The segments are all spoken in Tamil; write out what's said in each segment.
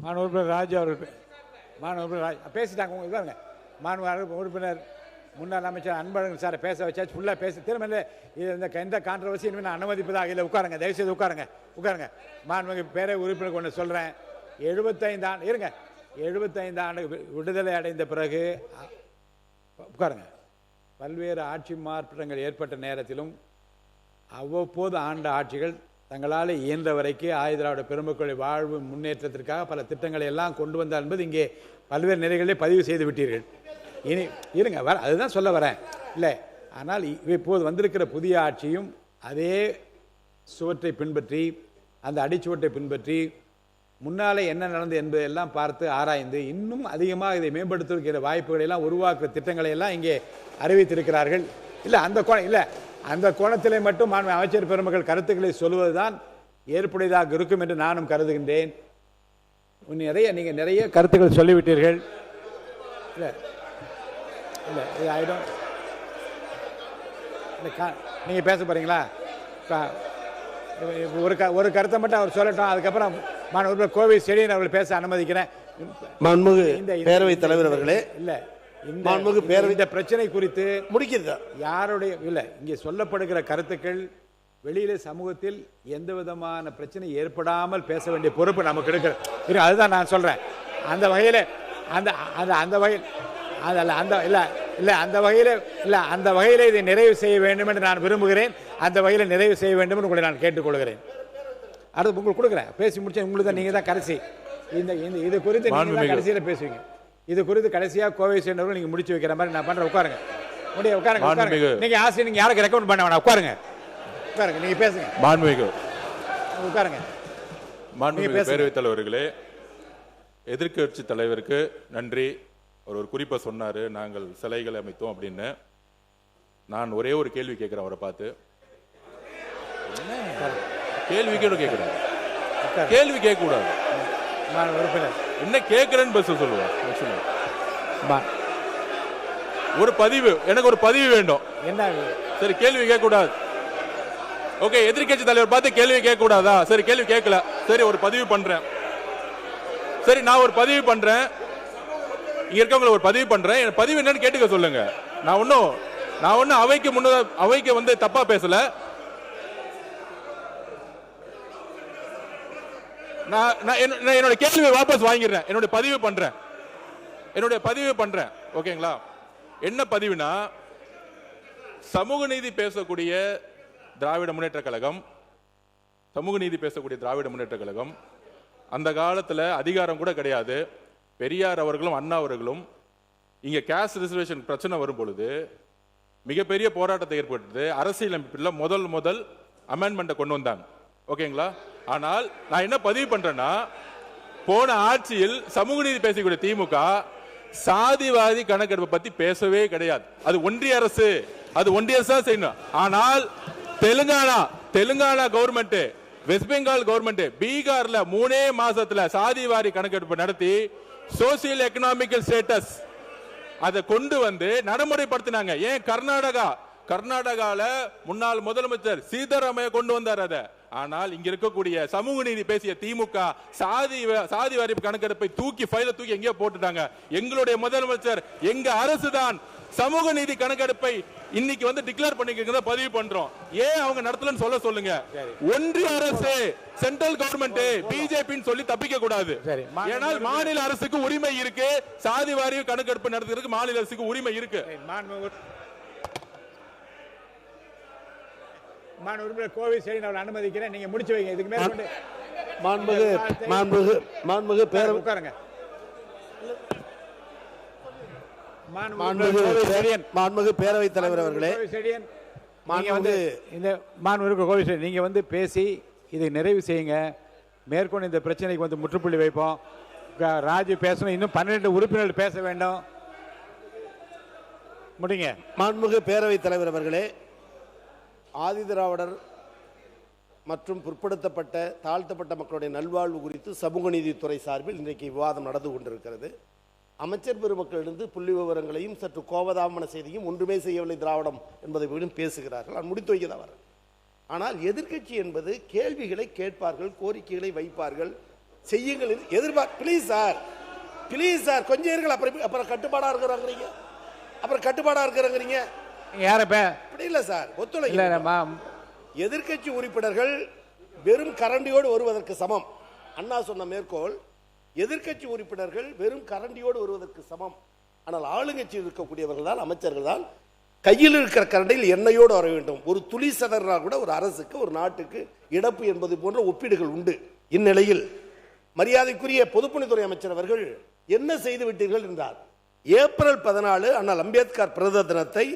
மாண்பு உறுப்பினர் ராஜு அவர்கள் பேசிட்டாங்க. உங்களுக்கு பாருங்க, மாண்பு உறுப்பினர் முன்னாள் அமைச்சர் அன்பழகன் சாரை பேச வச்சாச்சு, ஃபுல்லாக பேசி திரும்ப இது எந்த கான்ட்ரவர்சி இனிமேல் நான் அனுமதிப்பதாக இல்லை. உட்காருங்க, தயவுசெய்து உட்காருங்க. மாண்புமிகு பேரவை உறுப்பினர் ஒன்று சொல்கிறேன். 75 ஆண்டு இருங்க, 75 ஆண்டு விடுதலை அடைந்த பிறகு உட்காருங்க, பல்வேறு ஆட்சி மாற்றங்கள் ஏற்பட்ட நேரத்திலும் அவ்வப்போது ஆண்ட ஆட்சிகள் தங்களால் இயன்ற வரைக்கு ஆயுதிராவிட பெருமக்களுடைய வாழ்வு முன்னேற்றத்திற்காக பல திட்டங்களை எல்லாம் கொண்டு வந்தார் என்பது இங்கே பல்வேறு நிலைகளிலே பதிவு செய்து விட்டீர்கள். இனி இருங்க, அதுதான் சொல்ல வரேன் இல்லை. ஆனால் இப்போது வந்திருக்கிற புதிய ஆட்சியும் அதே சுவற்றை பின்பற்றி, அந்த அடிச்சுவட்டை பின்பற்றி, முன்னாலே என்ன நடந்தது என்பதையெல்லாம் பார்த்து ஆராய்ந்து இன்னும் அதிகமாக இதை மேம்படுத்துகிற வாய்ப்புகளை எல்லாம் உருவாக்குற திட்டங்களை எல்லாம் இங்கே அறிவித்திருக்கிறார்கள். இல்லை அந்த கோணத்திலே மட்டும் அமைச்சர் பெருமக்கள் கருத்துக்களை சொல்வதுதான் ஏற்புடையதாக இருக்கும் என்று நானும் கருதுகின்றேன். நீங்கள் நிறைய கருத்துக்கள் சொல்லிவிட்டீர்கள். நீங்க பேச போறீங்களா? ஒரு கருத்தை மட்டும் அவர் சொல்லட்டும், அதுக்கப்புறம் கோவை செடியன் அவர்கள் பேச அனுமதிக்கிறேன். பேரவைத் தலைவர் அவர்களே, இல்ல இந்த பிரச்சனை குறித்து முடிக்கிறதா யாருடைய இல்ல இங்கே சொல்லப்படுகிற கருத்துக்கள் வெளியிலே சமூகத்தில் எந்த விதமான பிரச்சனை ஏற்படாமல் பேச வேண்டிய பொறுப்பு நமக்கு இருக்கிறது. அதுதான் நான் சொல்றேன். அந்த வகையில அந்த வகையில் இதை நிறைவு செய்ய வேண்டும் என்று நான் விரும்புகிறேன். அந்த வகையில் நிறைவு செய்ய வேண்டும் என்று உங்களை நான் கேட்டுக்கொள்கிறேன். அடுத்து உங்களுக்கு கொடுக்குறேன், பேசி முடிச்சேன். உங்களுக்கு தான், நீங்கள் தான் கடைசி. இது குறித்து நீங்கள் கடைசியில் பேசுவீங்க. இது குறித்து கடைசியாக கோவை சேர்ந்தவர்கள் நீங்கள் முடிச்சு வைக்கிற மாதிரி நான் பண்ணுறேன். உட்காருங்க, உட்காருங்க. நீங்கள் ஆசிரியர், நீங்கள் யாருக்கு ரெக்கமெண்ட் பண்ண வேணாம். உட்காருங்க, நீங்கள் பேசுங்க. உட்காருங்க. பேரவைத் தலைவர்களே, எதிர்க்கட்சி தலைவருக்கு நன்றி. அவர் ஒரு குறிப்பை சொன்னார், நாங்கள் சிலைகளை அமைத்தோம் அப்படின்னு. நான் ஒரே ஒரு கேள்வி கேட்குறேன் அவரை பார்த்து. கேள்வி கேட்கக்கூடாது. என்ன கேட்கிறேன்னு பஸ் சொல்லுவேன். ஒரு பதிவு, எனக்கு ஒரு பதிவு வேண்டும். என்ன? சரி, கேள்வி கேட்கக்கூடாது. ஓகே, எதிர்க்கட்சி தலைவர் பார்த்து கேள்வி கேட்கக்கூடாதா? சரி, கேள்வி கேட்கல. சரி, ஒரு பதிவு பண்றேன். சரி, நான் ஒரு பதிவு பண்றேன். இங்க இருக்கவங்களை ஒரு பதிவு பண்றேன். என் பதிவு என்னன்னு கேட்டுக்க சொல்லுங்க. நான் ஒன்னும் அவைக்கு வந்து தப்பா பேசல. நான் என்னோட கேள்வியை வாபஸ் வாங்கிடுறேன். என்னோட பதிவு பண்றேன். ஓகேங்களா? என்ன பதிவுனா, சமூக நீதி பேசக்கூடிய திராவிட முன்னேற்ற கழகம் அந்த காலத்துல அதிகாரம் கூட கிடையாது. பெரியார் அவர்களும் அண்ணா அவர்களும் இங்க கேஸ்ட் ரிசர்வேஷன் பிரச்சனை வரும் பொழுது மிகப்பெரிய போராட்டத்தை ஏற்படுத்து அரசியலமைப்பில் முதல் அமெண்ட்மெண்ட்டை கொண்டு வந்தாங்க. ஓகேங்களா? ஆனால் நான் என்ன பதிவு பண்றேன்னா, போன ஆட்சியில் சமூக நீதி பேசக்கூடிய திமுக சாதிவாதி கணக்கெடுப்பை பத்தி பேசவே கிடையாது. அது ஒன்றிய அரசு தான் செய்யணும். ஆனால் Telangana government, west Bengal government, பீகார்ல 3 மாசத்துல சாதிவாரி கணக்கெடுப்பு நடத்தி சோசியல் எக்கனாமிக்கல் ஸ்டேட்டஸ் அதை கொண்டு வந்து நடைமுறைப்படுத்தினாங்க. ஏன் கர்நாடகால முன்னாள் முதலமைச்சர் சீதாராமையா கொண்டு வந்தார் அதை. ஆனால் இங்க இருக்கக்கூடிய சமூக நீதி பேசிய திமுக சாதி வாரி கணக்கெடுப்பை ஃபைல தூக்கி எங்கேயோ போட்டுட்டாங்க. எங்களுடைய முதலமைச்சர், எங்க அரசு தான் சமூக நீதி கணக்கெடுப்பை இன்னைக்கு வந்து டிக்ளேர் பண்ணிக்கிறத பதிவு பண்றோம். ஏன் அவங்க நடத்தலன்னு சொல்லுங்க. ஒன்றிய அரசு, சென்ட்ரல் கவர்மெண்ட், பிஜேபின்னு சொல்லி தப்பிக்க கூடாது. ஏனால் மாநில அரசுக்கு உரிமை இருக்கு. சாதி வாரி கணக்கெடுப்பு நடத்துறதுக்கு மாநில அரசுக்கு உரிமை இருக்கு. கோவை சரி, நான் அனுமதிக்கிறேன். நீங்க முடிச்சு வைங்க. இதுக்கு மேல உட்காருங்க. மாண்புமிகு பேரவைத் தலைவர் அவர்களே, நீங்க வந்து பேசி இதை நிறைவு செய்யுங்க. மேற்கொண்டு இந்த பிரச்சனைக்கு வந்து முற்றுப்புள்ளி வைப்போம். ராஜு பேசணும், இன்னும் 12 உறுப்பினர்கள் பேச வேண்டும். முடிங்க. மாண்புமிகு பேரவைத் தலைவர் அவர்களே, ஆதிதிராவிடர் மற்றும் பிற்படுத்தப்பட்ட தாழ்த்தப்பட்ட மக்களுடைய நல்வாழ்வு குறித்து சமூக நீதித்துறை சார்பில் இன்றைக்கு விவாதம் நடந்து கொண்டிருக்கிறது. அமைச்சர் பெருமக்களிலிருந்து புள்ளி விவரங்களையும் சற்று கோபதாபமான செய்தியும் ஒன்றுமே செய்யவில்லை திராவிடம் என்பதை பேசுகிறார்கள். நான் முடித்து வைக்க தான் வரேன். ஆனால் எதிர்க்கட்சி என்பது கேள்விகளை கேட்பார்கள், கோரிக்கைகளை வைப்பார்கள், செய்யுங்கள் ப்ளீஸ் சார், ப்ளீஸ் சார், கொஞ்சம் இருங்கள். அப்புறம் கட்டுப்பாடா இருக்கிறாங்க, அப்புறம் கட்டுப்பாடா இருக்கிறாங்க. யாரப்ப அப்படி இல்ல சார், ஒத்துழைப்பு. எதிர்க்கட்சி உறுப்பினர்கள் வெறும் கரண்டியோடு வருவதற்கு சமம். அண்ணா சொன்ன மேற்கோள், எதிர்க்கட்சி உறுப்பினர்கள் வெறும் கரண்டியோடு வருவதற்கு சமம். ஆனால் ஆளுங்கட்சி இருக்கக்கூடியவர்கள் தான், அமைச்சர்கள் தான் கையில் இருக்கிற கரண்டியில் எண்ணெயோடு வர வேண்டும். ஒரு துளி சதறா கூட ஒரு அரசுக்கு, ஒரு நாட்டுக்கு இழப்பு என்பது போன்ற ஒப்பீடுகள் உண்டு. இந்நிலையில் மரியாதைக்குரிய பொதுப்பணித்துறை அமைச்சர் அவர்கள் என்ன செய்து விட்டீர்கள் என்றார். ஏப்ரல் 14 அண்ணல் அம்பேத்கர் பிறந்த தினத்தை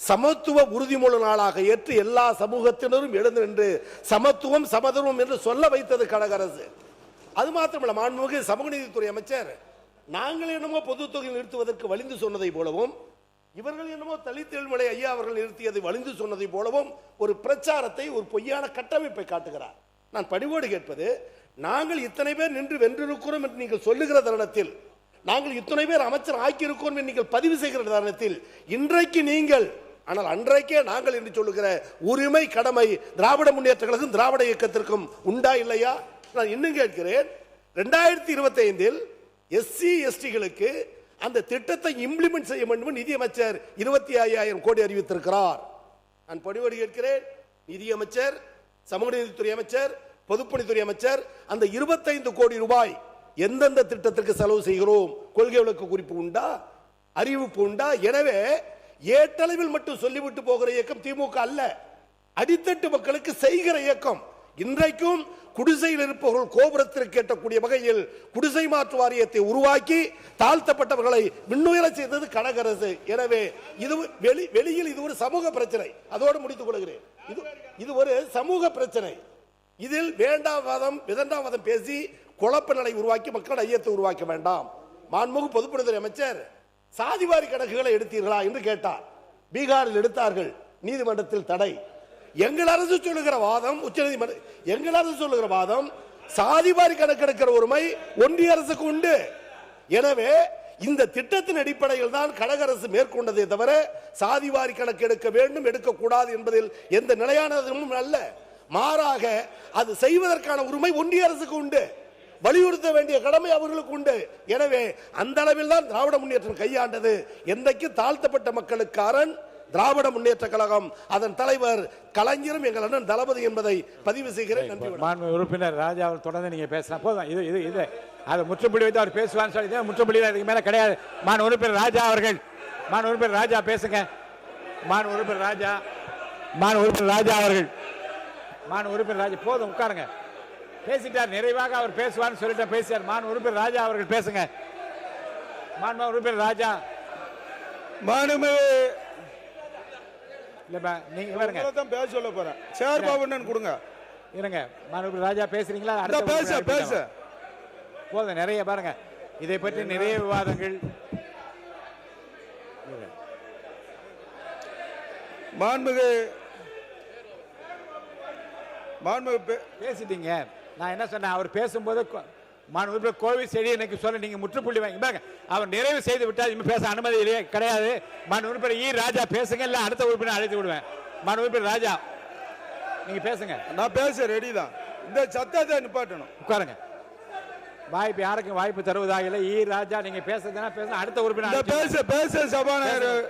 சமத்துவ உறுதிமொழி நாளாக ஏற்று எல்லா சமூகத்தினரும் எழுந்து நின்று சமத்துவம் சமதர்மம் என்று சொல்ல வைத்தது கழக அரசு. அது மாத்திரமல்ல, மாண்புமிகு சமூக நீதித்துறை அமைச்சர் நாங்கள் என்னமோ பொது தொகையில் நிறுத்துவதற்கு வலிந்து சொன்னதை போலவும், இவர்கள் என்னமோ தலித்தெழுமலை ஐயா அவர்கள் நிறுத்தியதை வலிந்து சொன்னதை போலவும் ஒரு பிரச்சாரத்தை, ஒரு பொய்யான கட்டமைப்பை காட்டுகிறார். நான் பணிவோடு கேட்பது, நாங்கள் இத்தனை பேர் நின்று வென்றிருக்கிறோம் என்று நீங்கள் சொல்லுகிற தருணத்தில், நாங்கள் இத்தனை பேர் அமைச்சர் ஆக்கியிருக்கிறோம் என்று நீங்கள் பதிவு செய்கிற தருணத்தில், இன்றைக்கு நீங்கள், ஆனால் அன்றைக்கே நாங்கள் என்று சொல்லுகிற உரிமை கடமை திராவிட முன்னேற்ற கழகம் திராவிட இயக்கத்திற்கும் உண்டா இல்லையா? நான் இன்னும் கேட்கிறேன், 2025 எஸ்சி எஸ்டிகளுக்கு அந்த திட்டத்தை இம்ப்ளிமெண்ட் செய்ய வேண்டும் நிதியமைச்சர் 25,000 கோடி அறிவித்திருக்கிறார். நான் பணிவோடு கேட்கிறேன், நிதியமைச்சர், சமூக நீதித்துறை அமைச்சர், பொதுப்பணித்துறை அமைச்சர், அந்த 25 கோடி ரூபாய் எந்தெந்த திட்டத்திற்கு செலவு செய்கிறோம், கொள்கை விளக்க குறிப்பு உண்டா, அறிவிப்பு உண்டா? எனவே ஏட்டளவில் மட்டும் சொல்லிவிட்டு போகிற இயக்கம் திமுக அல்ல, அடித்தட்டு மக்களுக்கு செய்கிற இயக்கம். இன்றைக்கும் குடிசையில் இருப்பவர்கள் கோபுரத்திற்கு எட்டக்கூடிய வகையில் குடிசை மாற்று வாரியத்தை உருவாக்கி தாழ்த்தப்பட்டவர்களை விண்ணுயர செய்தது கழக அரசு. எனவே இது வெளியில் இது ஒரு சமூக பிரச்சனை. அதோடு முடித்துக் கொள்கிறேன், இது ஒரு சமூக பிரச்சனை. இதில் வேண்டாவாதம் விதண்டாவாதம் பேசி குழப்ப நிலை உருவாக்கி மக்கள் ஐயத்தை உருவாக்க வேண்டாம். மாண்புமிகு பொதுப்பணித்துறை அமைச்சர் சாதிவாரி கணக்குகளை எடுத்தீர்களா என்று கேட்டார். பீகாரில் எடுத்தார்கள், நீதிமன்றத்தில் தடை. எங்கள் அரசு சொல்லுகிற வாதம், உச்சநீதிமன்றம் எங்கள் அரசு சொல்லுகிற வாதம், சாதிவாரி கணக்கெடுக்கிற உரிமை ஒன்றிய அரசுக்கு உண்டு. எனவே இந்த திட்டத்தின் அடிப்படையில் தான் கழக அரசு மேற்கொண்டதே தவிர சாதிவாரி கணக்கு எடுக்க வேண்டும் எடுக்கக்கூடாது என்பதில் எந்த நிலையானதும் அல்ல. மாறாக அது செய்வதற்கான உரிமை ஒன்றிய அரசுக்கு உண்டு, வலியுறுத்த வேண்டிய கடமை அவர்களுக்கு உண்டு. எனவே அந்த அளவில் தான் திராவிட முன்னேற்றம் கையாண்டது. என்றைக்கு தாழ்த்தப்பட்ட மக்களுக்கு அரண் திராவிட முன்னேற்ற கழகம், அதன் தலைவர் கலைஞரும் எங்கள் அண்ணன் தளபதி என்பதை பதிவு செய்கிறேன். நன்றி. மாண்பு உறுப்பினர் ராஜா அவர் தொடர்ந்து நீங்க பேசலாம். போதும், இது அதை முற்றுப்புள்ளி வைத்து அவர் பேசுவான்னு சொல்லி முற்றுப்புள்ளி இதுக்கு மேல கிடையாது. மாண்பு உறுப்பினர் ராஜா அவர்கள், மாண்பு உறுப்பினர் ராஜா பேசுங்க. மாண்பு உறுப்பினர் ராஜா, மாண்பு உறுப்பினர் ராஜா அவர்கள், மாண்பு உறுப்பினர் ராஜா போதும், உட்காருங்க. பேசிட்டார், நிறைவாக அவர் பேசுவார்னு சொல்லிட்டு பேசியார். மாண்பு உறுப்பினர் ராஜா அவர்கள் பேசுங்க. மாண்பு உறுப்பினர் ராஜா, மாண்பு இல்லப்பா நீங்க பாருங்க, பேச சொல்ல போறேன். சேர் பாபுண்ணன் கொடுங்க. இருங்க, மாண்பு ராஜா பேசுறீங்களா? பேச போதும், நிறைய பாருங்க, இதை பற்றி நிறைய விவாதங்கள். மாண்புமிகு பேசிட்டீங்க. நான் என்ன சொன்னேன், அவர் பேசும்போது கோவில் செடி எனக்கு சொல்ல நீங்க முற்றுப்புள்ளி வாங்கி பாருங்க. அவர் நிறைவு செய்து விட்டால் இனிமே பேச அனுமதி இல்லையே, கிடையாது. மாண்பு உறுப்பினர் ஈ ராஜா பேசுங்க, இல்ல அடுத்த உறுப்பினர் அழைத்து விடுவேன். மாண்பு உறுப்பினர் ராஜா நீங்க பேசுங்க. நான் பேச ரெடி தான். இந்த சத்தத்தை நிப்பாட்டணும். உட்காருங்க. வாய்ப்பு யாருக்கும் வாய்ப்பு தருவதாக இல்லை. ஈ ராஜா நீங்க பேசுறதுனா பேச, அடுத்த உறுப்பினர் பேச சபாநாயகர்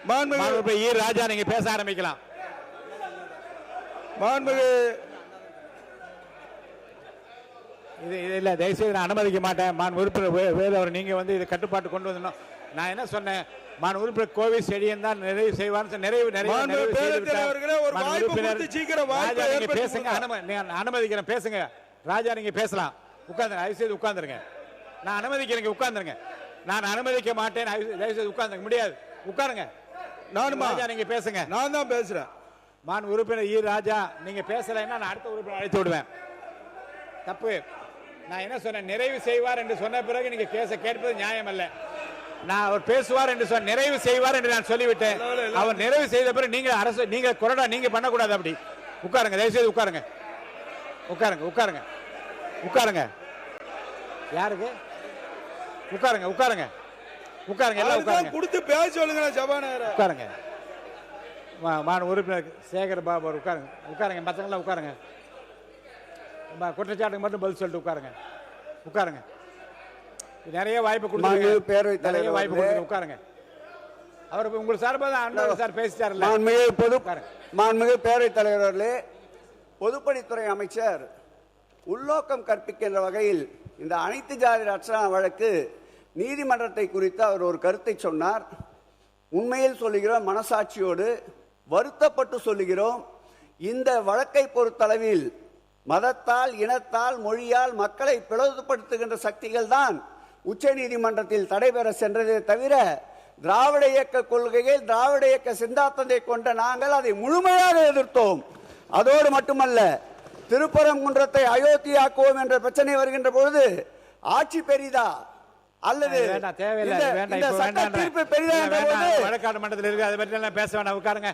மாண்புமிகு ஈ ராஜா நீங்க பேச ஆரம்பிக்கலாம். மாண்புமிகு இது இல்லை, தயவுசெய்து நான் அனுமதிக்க மாட்டேன். மான் உறுப்பினர் வேதவர் நீங்க வந்து இதை கட்டுப்பாட்டு கொண்டு வந்துடணும். நான் என்ன சொன்னேன், மான் உறுப்பினர் கோவில் செடியன் தான் நிறைவு செய்வான்னு பேசுங்க. அனுமதிக்கிறேன், பேசுங்க. ராஜா நீங்க பேசலாம். உட்கார்ந்து தயவுசெய்து உட்கார்ந்துருங்க. நான் அனுமதிக்கிறேன், உட்கார்ந்துருங்க. நான் அனுமதிக்க மாட்டேன், தயவுசெய்து உட்கார்ந்துருங்க. முடியாது, உட்காருங்க. ராஜா நீங்க பேசுங்க. நான் தான் பேசுறேன். மான் உறுப்பினர் ஈ ராஜா நீங்க பேசலைன்னா நான் அடுத்த உறுப்பினர் அழைத்து விடுவேன். தப்பு. நான் என்ன சொன்னேன், நிறைவு செய்வார் என்று சொன்ன பிறகு நீங்க கேட்பது நியாயம் அல்ல. நான் அவர் பேசுவார் என்று சொன்ன, நிறைவு செய்வார் என்று நான் சொல்லிவிட்டேன். அவர் நிறைவு செய்த பிறகு நீங்க அரசு, நீங்க கொறடா நீங்க பண்ணக்கூடாது. அப்படி உட்காருங்க, தயவுசெய்து உட்காருங்க. உட்காருங்க, உட்காருங்க, உட்காருங்க. யாருக்கு உட்காருங்க? உட்காருங்க, உட்காருங்க, எல்லாம் உட்காருங்க. கொடுத்து பேச சொல்லுங்க சபாநாயகர். உட்காருங்க. மான் உறுப்பினர் சேகர் பாபு உட்காருங்க. உட்காருங்க, மற்றவங்களாம் உட்காருங்க. குற்றச்சாட்டுக்கு மட்டும் பதில் சொல்லிட்டு உட்காருங்க. உட்காருங்க. நிறைய வாய்ப்பு மாண்புமிகு கொடுத்துருங்க. பேரவைத் நிறைய தலைவர் வாய்ப்பு அவர்களே. கொடுத்துருங்க. உட்காருங்க. அவர் உங்களுக்கு சார்பாக தான் அன்பழகன் சார் பேசிட்டார்ல. மாண்புமிகு பேரவைத் தலைவர் அவர்களே, பொதுப்பணித்துறை அமைச்சர் உள்நோக்கம் கற்பிக்கின்ற வகையில் இந்த அனைத்து ஜாதி ரட்சணா வழக்கு நீதிமன்றத்தை குறித்து அவர் ஒரு கருத்தை சொன்னார். உண்மையில் சொல்லுகிறோம், மனசாட்சியோடு வருத்தப்பட்டு சொல்லுகிறோம். இந்த வழக்கை பொறுத்தளவில் மதத்தால், இனத்தால், மொழியால் மக்களை பிளவுபடுத்துகின்ற சக்திகள் தான் உச்ச நீதிமன்றத்தில் தடைபெற சென்றதே தவிர, திராவிட இயக்க கொள்கையில் திராவிட இயக்க சித்தாந்தத்தை கொண்ட நாங்கள் அதை முழுமையாக எதிர்த்தோம். அதோடு மட்டுமல்ல, திருப்பரங்குன்றத்தை அயோத்தியாக்குவோம் என்ற பிரச்சனை வருகின்ற பொழுது ஆட்சி பெரிதா அல்லது தீர்ப்பு பெரிதா என்ற போது வழக்காடு மன்றத்தில் இருக்கு. அதை பற்றி எல்லாம் பேச வேண்டாம். உட்காருங்க.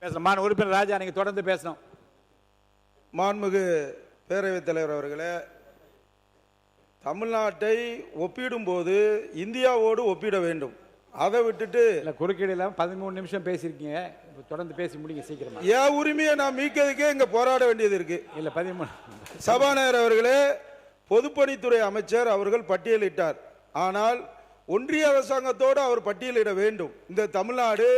பேசலாம். உறுப்பினர் ராஜா, நீங்க தொடர்ந்து பேசணும். மாண்புமிகு பேரவைத் தலைவர் அவர்களே, தமிழ்நாட்டை ஒப்பிடும்போது இந்தியாவோடு ஒப்பிட வேண்டும். அதை விட்டுட்டு இல்ல, குறுக்கீடு இல்லாம 13 நிமிஷம் பேசியிருக்கீங்க. தொடர்ந்து பேசி முடிங்க சீக்கிரமா. என் உரிமையை நான் மீட்கிறதுக்கே இங்க போராட வேண்டியது இருக்கு. இல்ல 13. சபாநாயகர் அவர்களே, பொதுப்பணித்துறை அமைச்சர் அவர்கள் பட்டியலிட்டார். ஆனால் ஒன்றிய அரசாங்கத்தோடு அவர் பட்டியலிட வேண்டும். இந்த தமிழ்நாடு,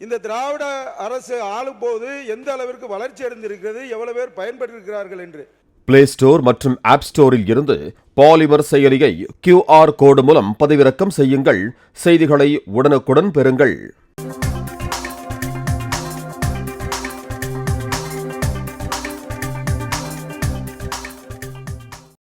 இந்த திராவிட அரசு ஆளும்போது எந்த அளவிற்கு வளர்ச்சி அடைந்திருக்கிறது, எவ்வளவு பேர் பயன்பெற்றிருக்கிறார்கள் என்று. பிளே ஸ்டோர் மற்றும் ஆப் ஸ்டோரில் இருந்து பாலிமர் செயலியை QR கோடு மூலம் பதிவிறக்கம் செய்யுங்கள். செய்திகளை உடனுக்குடன் பெறுங்கள்.